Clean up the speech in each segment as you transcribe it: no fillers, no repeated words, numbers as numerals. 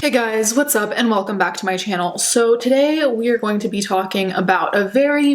Hey guys, what's up and welcome back to my channel. So today we are going to be talking about a very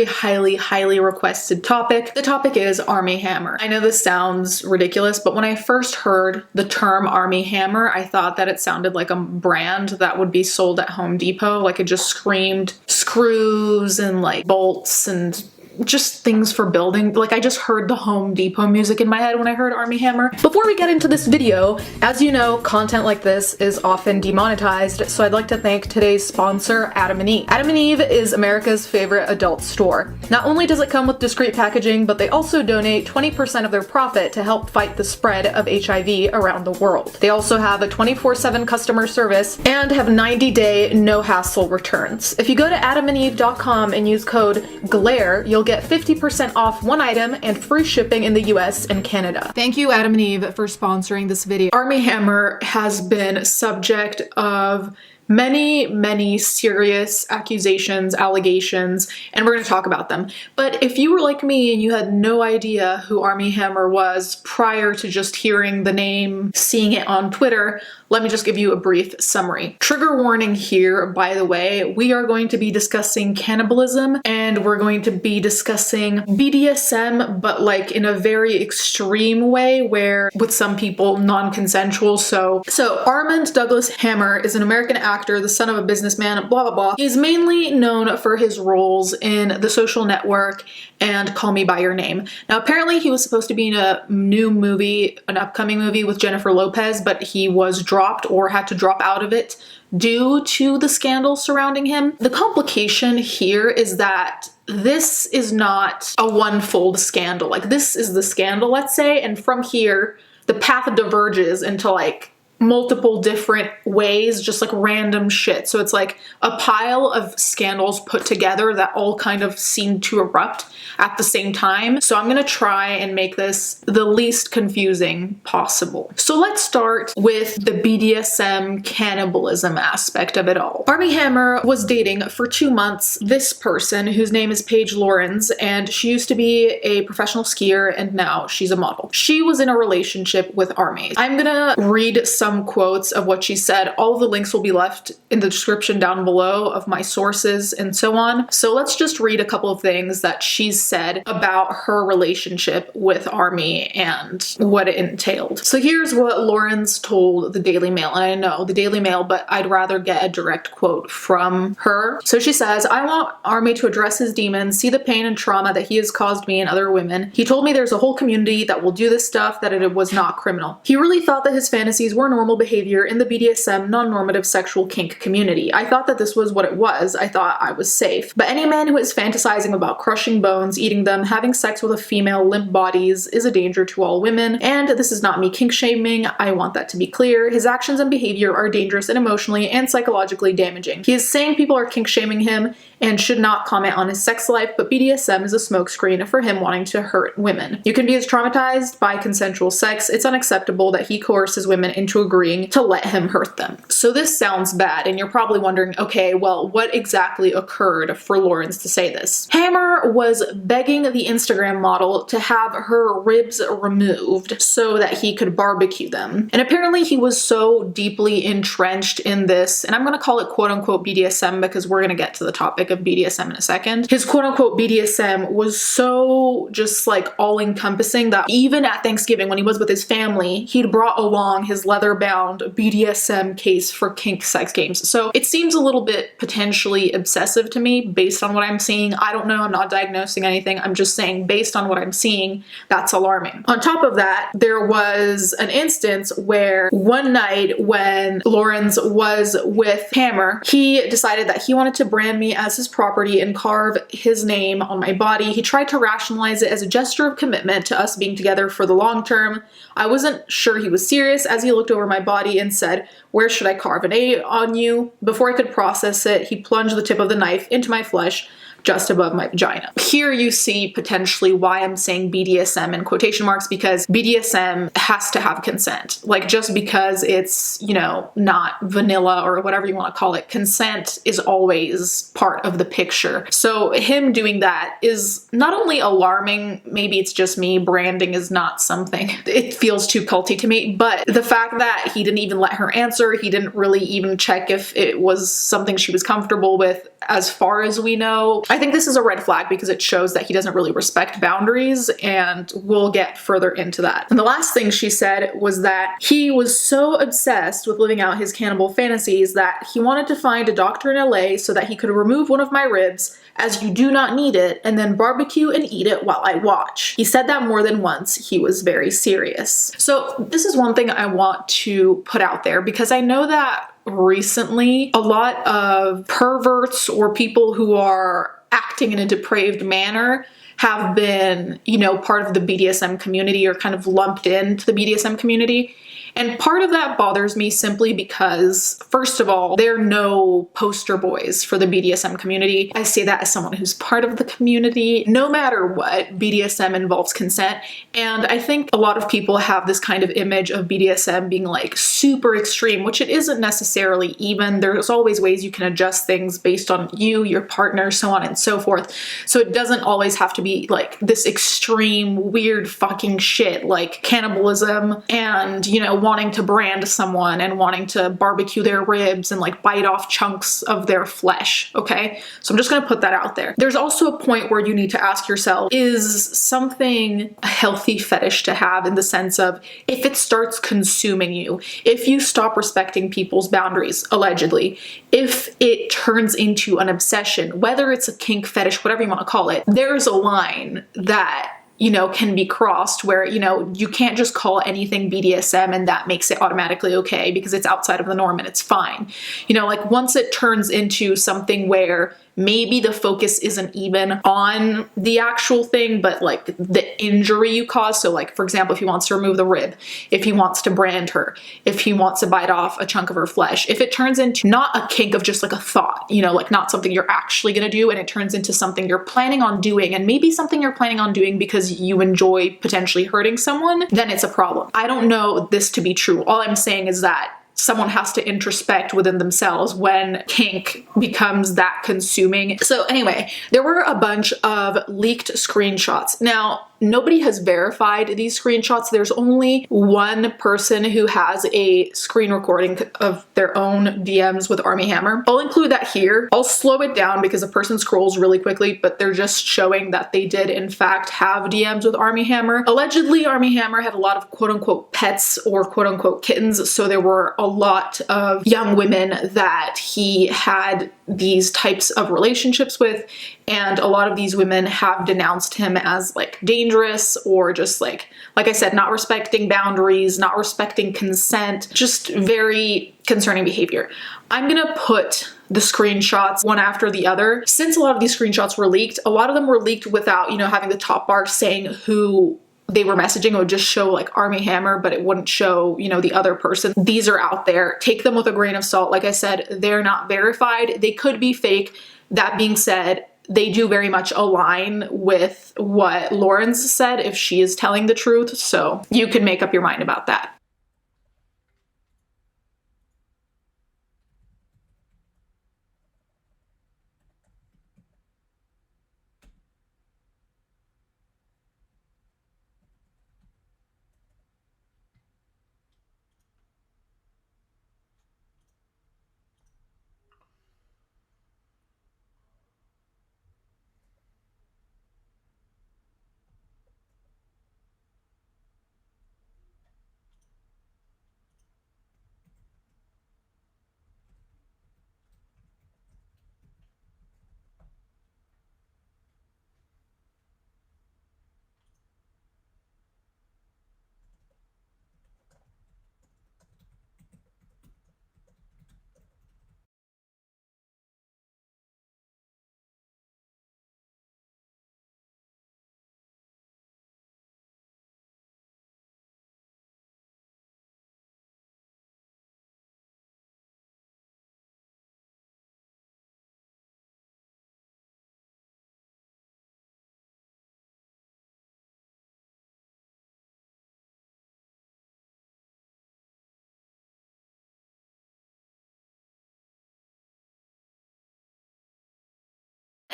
highly requested topic. The topic is Armie Hammer. I know this sounds ridiculous, but when I first heard the term Armie Hammer, I thought that it sounded like a brand that would be sold at Home Depot. Like it just screamed screws and like bolts and just things for building. Like I just heard the Home Depot music in my head when I heard Armie Hammer. Before we get into this video, as you know, content like this is often demonetized, so I'd like to thank today's sponsor, Adam & Eve. Adam & Eve is America's favorite adult store. Not only does it come with discreet packaging, but they also donate 20% of their profit to help fight the spread of HIV around the world. They also have a 24/7 customer service and have 90-day no-hassle returns. If you go to adamandeve.com and use code GLARE, you'll get 50% off one item and free shipping in the US and Canada. Thank you, Adam & Eve, for sponsoring this video. Armie Hammer has been subject of many serious accusations, allegations, and we're going to talk about them. But if you were like me and you had no idea who Armie Hammer was prior to just hearing the name, seeing it on Twitter, let me just give you a brief summary. Trigger warning here, by the way, we are going to be discussing cannibalism and we're going to be discussing BDSM, but like in a very extreme way where with some people non-consensual. So Armand Douglas Hammer is an American actor, the son of a businessman, blah, blah, blah. He's mainly known for his roles in The Social Network and Call Me By Your Name. Now, apparently he was supposed to be in a new movie, an upcoming movie with Jennifer Lopez, but he was dropped or had to drop out of it due to the scandal surrounding him. The complication here is that this is not a one-fold scandal. Like this is the scandal, let's say, and from here, the path diverges into like multiple different ways, just like random shit. So it's like a pile of scandals put together that all kind of seem to erupt at the same time. So I'm gonna try and make this the least confusing possible. So let's start with the BDSM cannibalism aspect of it all. Armie Hammer was dating for 2 months this person whose name is Paige Lorenze, and she used to be a professional skier and now she's a model. She was in a relationship with Armie. I'm gonna read some quotes of what she said. All of the links will be left in the description down below of my sources and so on. So let's just read a couple of things that she's said about her relationship with Armie and what it entailed. So here's what Lorenze told the Daily Mail, and I know the Daily Mail, but I'd rather get a direct quote from her. So she says, "I want Armie to address his demons, see the pain and trauma that he has caused me and other women. He told me there's a whole community that will do this stuff, that it was not criminal. He really thought that his fantasies were normal behavior in the BDSM non-normative sexual kink community. I thought that this was what it was. I thought I was safe. But any man who is fantasizing about crushing bones, eating them, having sex with a female, limp bodies is a danger to all women. And this is not me kink shaming. I want that to be clear. His actions and behavior are dangerous and emotionally and psychologically damaging. He is saying people are kink shaming him and should not comment on his sex life, but BDSM is a smokescreen for him wanting to hurt women. You can be as traumatized by consensual sex. It's unacceptable that he coerces women into agreeing to let him hurt them." So this sounds bad, and you're probably wondering, okay, well, what exactly occurred for Lorenze to say this? Hammer was begging the Instagram model to have her ribs removed so that he could barbecue them. And apparently he was so deeply entrenched in this, and I'm gonna call it quote-unquote BDSM because we're gonna get to the topic of BDSM in a second. His quote-unquote BDSM was so just like all-encompassing that even at Thanksgiving when he was with his family, he'd brought along his leather-bound BDSM case for kink sex games. So it seems a little bit potentially obsessive to me based on what I'm seeing. I don't know, I'm not diagnosing anything. I'm just saying based on what I'm seeing, that's alarming. On top of that, there was an instance where one night when Lorenze was with Hammer, he decided that he wanted to brand me as his property and carve his name on my body. He tried to rationalize it as a gesture of commitment to us being together for the long term. I wasn't sure he was serious as he looked over my body and said, "Where should I carve an A on you?" Before I could process it, he plunged the tip of the knife into my flesh, just above my vagina. Here you see potentially why I'm saying BDSM in quotation marks, because BDSM has to have consent. Like, just because it's, you know, not vanilla or whatever you want to call it, consent is always part of the picture. So him doing that is not only alarming, maybe it's just me, branding is not something, it feels too culty to me, but the fact that he didn't even let her answer, he didn't really even check if it was something she was comfortable with, as far as we know. I think this is a red flag because it shows that he doesn't really respect boundaries, and we'll get further into that. And the last thing she said was that he was so obsessed with living out his cannibal fantasies that he wanted to find a doctor in LA so that he could remove one of my ribs, as you do not need it, and then barbecue and eat it while I watch. He said that more than once. He was very serious. So this is one thing I want to put out there, because I know that recently a lot of perverts or people who are acting in a depraved manner have been, you know, part of the BDSM community or kind of lumped into the BDSM community. And part of that bothers me simply because, first of all, they're no poster boys for the BDSM community. I say that as someone who's part of the community. No matter what, BDSM involves consent. And I think a lot of people have this kind of image of BDSM being like super extreme, which it isn't necessarily even. There's always ways you can adjust things based on you, your partner, so on and so forth. So it doesn't always have to be like this extreme, weird fucking shit like cannibalism and, you know, wanting to brand someone and wanting to barbecue their ribs and like bite off chunks of their flesh, okay? So I'm just gonna put that out there. There's also a point where you need to ask yourself, is something a healthy fetish to have, in the sense of if it starts consuming you, if you stop respecting people's boundaries, allegedly, if it turns into an obsession, whether it's a kink fetish, whatever you want to call it, there's a line that, you know, can be crossed where, you know, you can't just call anything BDSM and that makes it automatically okay because it's outside of the norm and it's fine. You know, like once it turns into something where maybe the focus isn't even on the actual thing, but like the injury you cause. So like, for example, if he wants to remove the rib, if he wants to brand her, if he wants to bite off a chunk of her flesh, if it turns into not a kink of just like a thought, you know, like not something you're actually gonna do, and it turns into something you're planning on doing, and maybe something you're planning on doing because you enjoy potentially hurting someone, then it's a problem. I don't know this to be true. All I'm saying is that someone has to introspect within themselves when kink becomes that consuming. So anyway, there were a bunch of leaked screenshots. Now, nobody has verified these screenshots. There's only one person who has a screen recording of their own DMs with Armie Hammer. I'll include that here. I'll slow it down because a person scrolls really quickly, but they're just showing that they did in fact have DMs with Armie Hammer. Allegedly, Armie Hammer had a lot of quote unquote pets or quote unquote kittens, so there were a lot of young women that he had these types of relationships with, and a lot of these women have denounced him as like dangerous, or just like I said, not respecting boundaries, not respecting consent, just very concerning behavior. I'm gonna put the screenshots one after the other. Since a lot of these screenshots were leaked, a lot of them were leaked without, you know, having the top bar saying who they were messaging. It would just show like Armie Hammer, but it wouldn't show, you know, the other person. These are out there. Take them with a grain of salt. Like I said, they're not verified. They could be fake. That being said, they do very much align with what Lorenze said if she is telling the truth. So you can make up your mind about that.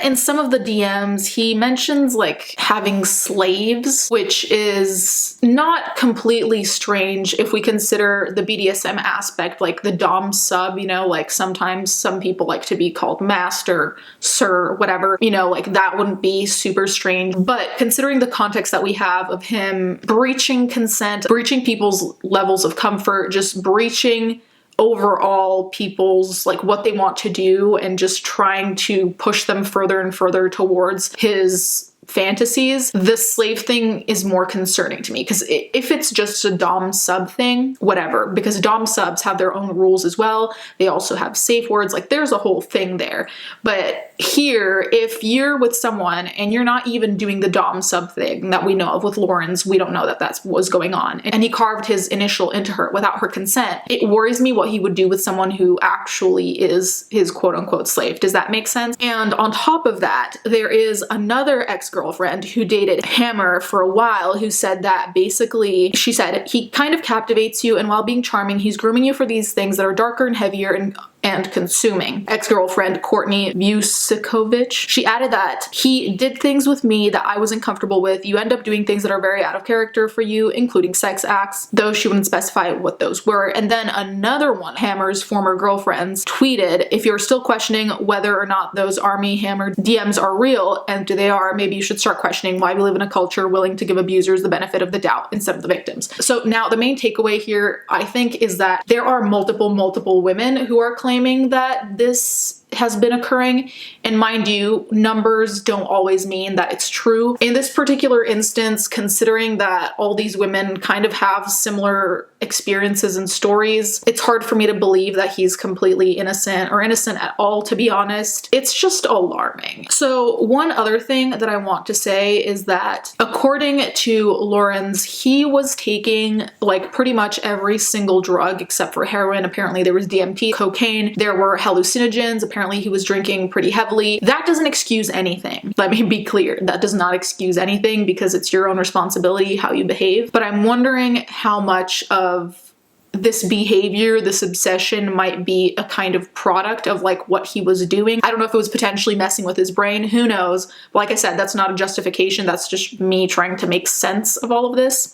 In some of the DMs, he mentions like having slaves, which is not completely strange if we consider the BDSM aspect, like the dom sub, you know, like sometimes some people like to be called master, sir, whatever, you know, like that wouldn't be super strange. But considering the context that we have of him breaching consent, breaching people's levels of comfort, just breaching overall people's like what they want to do and just trying to push them further and further towards his fantasies, the slave thing is more concerning to me, because if it's just a dom sub thing, whatever, because dom subs have their own rules as well. They also have safe words, like there's a whole thing there. But here, if you're with someone and you're not even doing the dom sub thing that we know of with Lorenze, we don't know that that's what was going on, and he carved his initial into her without her consent, it worries me what he would do with someone who actually is his quote-unquote slave. Does that make sense? And on top of that, there is another ex-girlfriend who dated Hammer for a while who said that basically, she said, he kind of captivates you, and while being charming, he's grooming you for these things that are darker and heavier and consuming. Ex-girlfriend Courtney Vusikovich, she added that he did things with me that I wasn't comfortable with. You end up doing things that are very out of character for you, including sex acts, though she wouldn't specify what those were. And then another one, Hammer's former girlfriends, tweeted, if you're still questioning whether or not those Armie Hammer DMs are real, and they are, maybe you should start questioning why we live in a culture willing to give abusers the benefit of the doubt instead of the victims. So now the main takeaway here, I think, is that there are multiple women who are claiming that this has been occurring, and mind you, numbers don't always mean that it's true. In this particular instance, considering that all these women kind of have similar experiences and stories, it's hard for me to believe that he's completely innocent or innocent at all, to be honest. It's just alarming. So one other thing that I want to say is that according to Lorenze, he was taking like pretty much every single drug except for heroin. Apparently there was DMT, cocaine, there were hallucinogens, apparently he was drinking pretty heavily. That doesn't excuse anything. Let me be clear. That does not excuse anything, because it's your own responsibility how you behave. But I'm wondering how much of this behavior, this obsession, might be a kind of product of like what he was doing. I don't know if it was potentially messing with his brain, who knows? But like I said, that's not a justification. That's just me trying to make sense of all of this.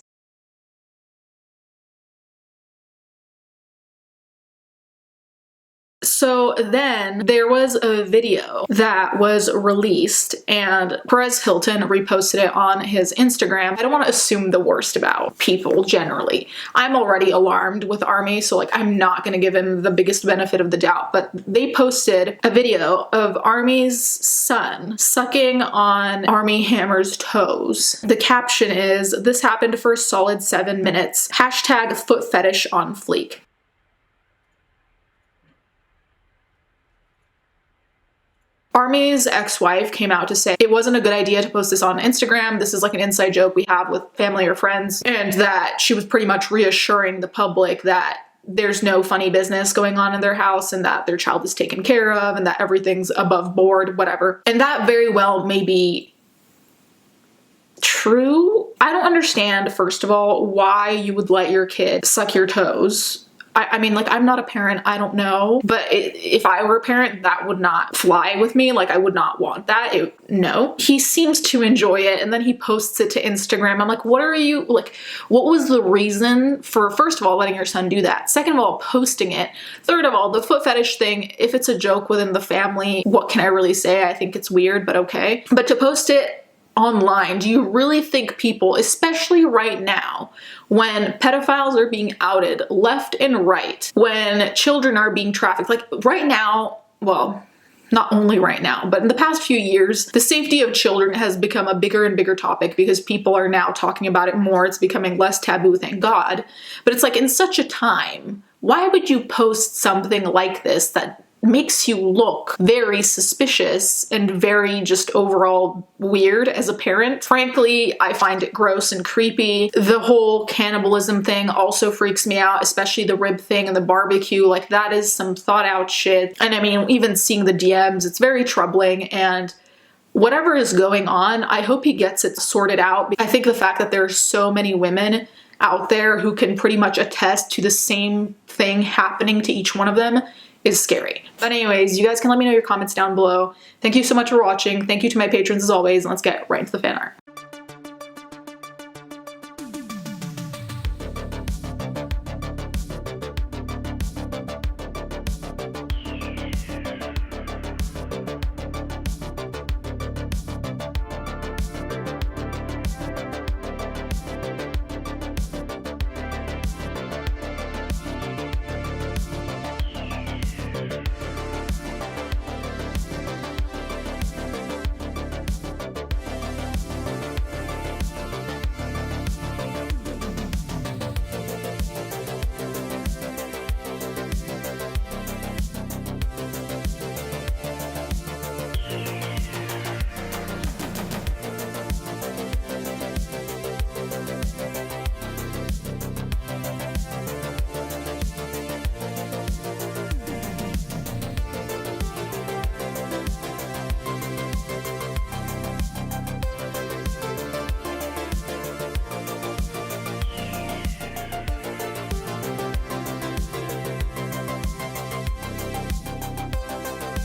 So then there was a video that was released, and Perez Hilton reposted it on his Instagram. I don't want to assume the worst about people generally. I'm already alarmed with Armie, so like I'm not going to give him the biggest benefit of the doubt, but they posted a video of Armie's son sucking on Armie Hammer's toes. The caption is, "This happened for a solid 7 minutes. Hashtag foot fetish on fleek." Armie's ex-wife came out to say it wasn't a good idea to post this on Instagram. This is like an inside joke we have with family or friends, and that she was pretty much reassuring the public that there's no funny business going on in their house and that their child is taken care of and that everything's above board, whatever. And that very well may be true. I don't understand, first of all, why you would let your kid suck your toes. I mean, like, I'm not a parent, I don't know, but if I were a parent, that would not fly with me. Like, I would not want that. No. He seems to enjoy it, and then he posts it to Instagram. I'm like, what are you, like, what was the reason for, first of all, letting your son do that? Second of all, posting it. Third of all, the foot fetish thing, if it's a joke within the family, what can I really say? I think it's weird, but okay. But to post it online, do you really think people, especially right now, when pedophiles are being outed left and right, when children are being trafficked, like right now, well, not only right now, but in the past few years, the safety of children has become a bigger and bigger topic because people are now talking about it more. It's becoming less taboo, thank God. But it's like, in such a time, why would you post something like this that makes you look very suspicious and very just overall weird as a parent? Frankly, I find it gross and creepy. The whole cannibalism thing also freaks me out, especially the rib thing and the barbecue. Like, that is some thought out shit. And I mean, even seeing the DMs, it's very troubling, and whatever is going on, I hope he gets it sorted out. I think the fact that there are so many women out there who can pretty much attest to the same thing happening to each one of them is scary. But anyways, you guys can let me know your comments down below. Thank you so much for watching. Thank you to my patrons as always, and let's get right into the fan art.